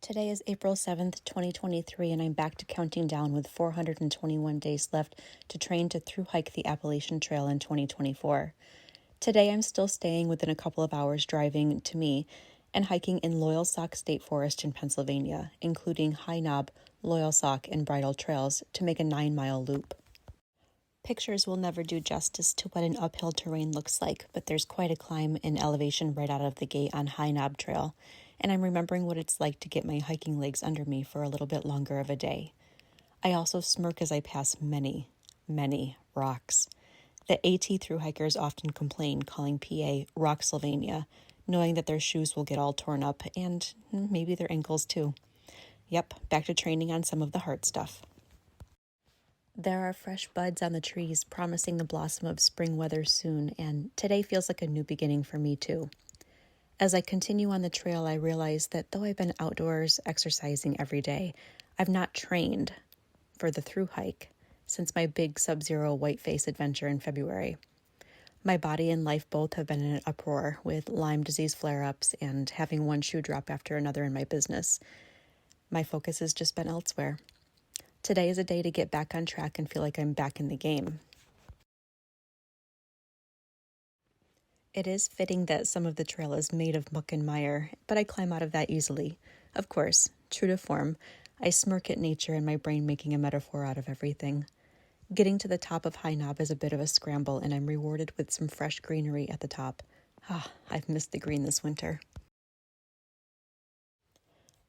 Today is April 7th, 2023, and I'm back to counting down with 421 days left to train to thru-hike the Appalachian Trail in 2024. Today I'm still staying within a couple of hours driving to me and hiking in Loyalsock State Forest in Pennsylvania, including High Knob, Loyalsock, and Bridle Trails to make a 9-mile loop. Pictures will never do justice to what an uphill terrain looks like, but there's quite a climb in elevation right out of the gate on High Knob Trail, and I'm remembering what it's like to get my hiking legs under me for a little bit longer of a day. I also smirk as I pass many, many rocks. The AT thru hikers often complain, calling PA Rocksylvania, knowing that their shoes will get all torn up, and maybe their ankles too. Yep, back to training on some of the hard stuff. There are fresh buds on the trees, promising the blossom of spring weather soon, and today feels like a new beginning for me too. As I continue on the trail, I realize that though I've been outdoors exercising every day, I've not trained for the thru hike since my big subzero Whiteface adventure in February. My body and life both have been in an uproar with Lyme disease flare-ups and having one shoe drop after another in my business. My focus has just been elsewhere. Today is a day to get back on track and feel like I'm back in the game. It is fitting that some of the trail is made of muck and mire, but I climb out of that easily. Of course, true to form, I smirk at nature and my brain making a metaphor out of everything. Getting to the top of High Knob is a bit of a scramble, and I'm rewarded with some fresh greenery at the top. I've missed the green this winter.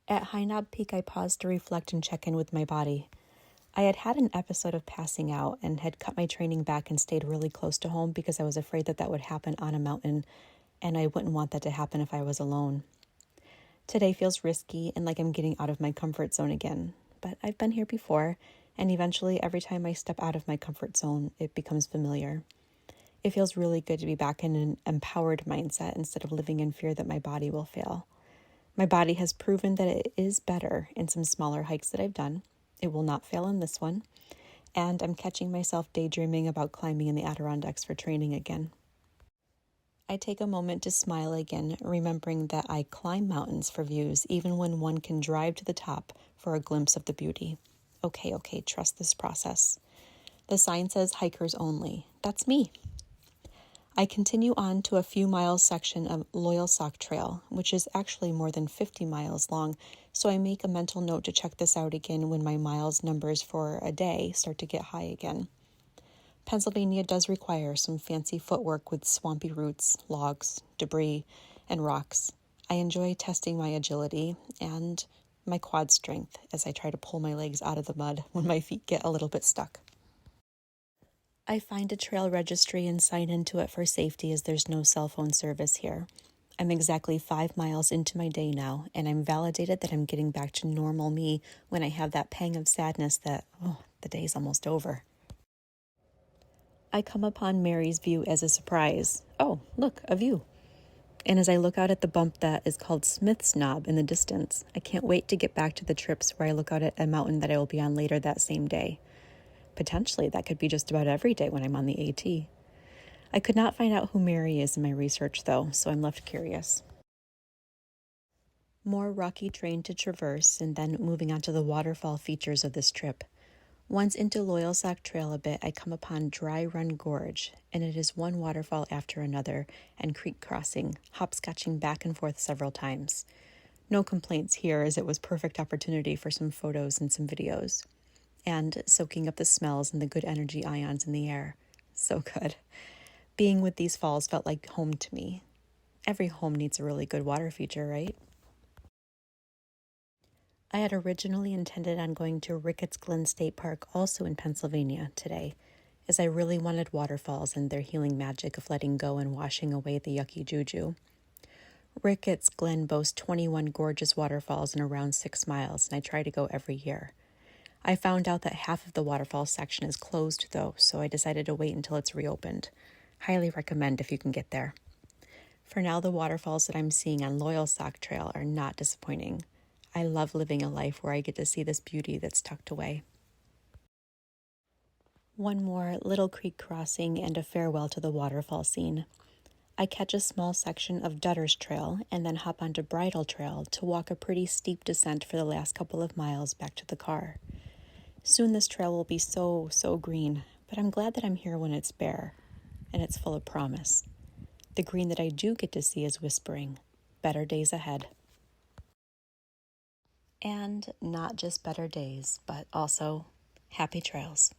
At High Knob Peak, I paused to reflect and check in with my body. I had had an episode of passing out and had cut my training back and stayed really close to home because I was afraid that would happen on a mountain, and I wouldn't want that to happen if I was alone. Today feels risky and like I'm getting out of my comfort zone again, but I've been here before, and eventually every time I step out of my comfort zone, it becomes familiar. It feels really good to be back in an empowered mindset instead of living in fear that my body will fail. My body has proven that it is better in some smaller hikes that I've done. It will not fail in this one, and I'm catching myself daydreaming about climbing in the Adirondacks for training again. I take a moment to smile again, remembering that I climb mountains for views, even when one can drive to the top for a glimpse of the beauty. Okay, trust this process. The sign says hikers only. That's me. I continue on to a few miles section of Loyalsock Trail, which is actually more than 50 miles long, so I make a mental note to check this out again when my miles numbers for a day start to get high again. Pennsylvania does require some fancy footwork with swampy roots, logs, debris, and rocks. I enjoy testing my agility and my quad strength as I try to pull my legs out of the mud when my feet get a little bit stuck. I find a trail registry and sign into it for safety as there's no cell phone service here. I'm exactly 5 miles into my day now, and I'm validated that I'm getting back to normal me when I have that pang of sadness that, the day's almost over. I come upon Mary's View as a surprise. Oh, look, a view. And as I look out at the bump that is called Smith's Knob in the distance, I can't wait to get back to the trips where I look out at a mountain that I will be on later that same day. Potentially, that could be just about every day when I'm on the AT. I could not find out who Mary is in my research, though, so I'm left curious. More rocky terrain to traverse, and then moving on to the waterfall features of this trip. Once into Loyalsock Trail a bit, I come upon Dry Run Gorge, and it is one waterfall after another, and creek crossing, hopscotching back and forth several times. No complaints here, as it was perfect opportunity for some photos and some videos. And soaking up the smells and the good energy ions in the air. So good. Being with these falls felt like home to me. Every home needs a really good water feature, right? I had originally intended on going to Ricketts Glen State Park, also in Pennsylvania, today, as I really wanted waterfalls and their healing magic of letting go and washing away the yucky juju. Ricketts Glen boasts 21 gorgeous waterfalls in around 6 miles, and I try to go every year. I found out that half of the waterfall section is closed, though, so I decided to wait until it's reopened. Highly recommend if you can get there. For now, the waterfalls that I'm seeing on Loyalsock Trail are not disappointing. I love living a life where I get to see this beauty that's tucked away. One more little creek crossing and a farewell to the waterfall scene. I catch a small section of Dutter's Trail and then hop onto Bridle Trail to walk a pretty steep descent for the last couple of miles back to the car. Soon this trail will be so green, but I'm glad that I'm here when it's bare, and it's full of promise. The green that I do get to see is whispering, better days ahead. And not just better days, but also happy trails.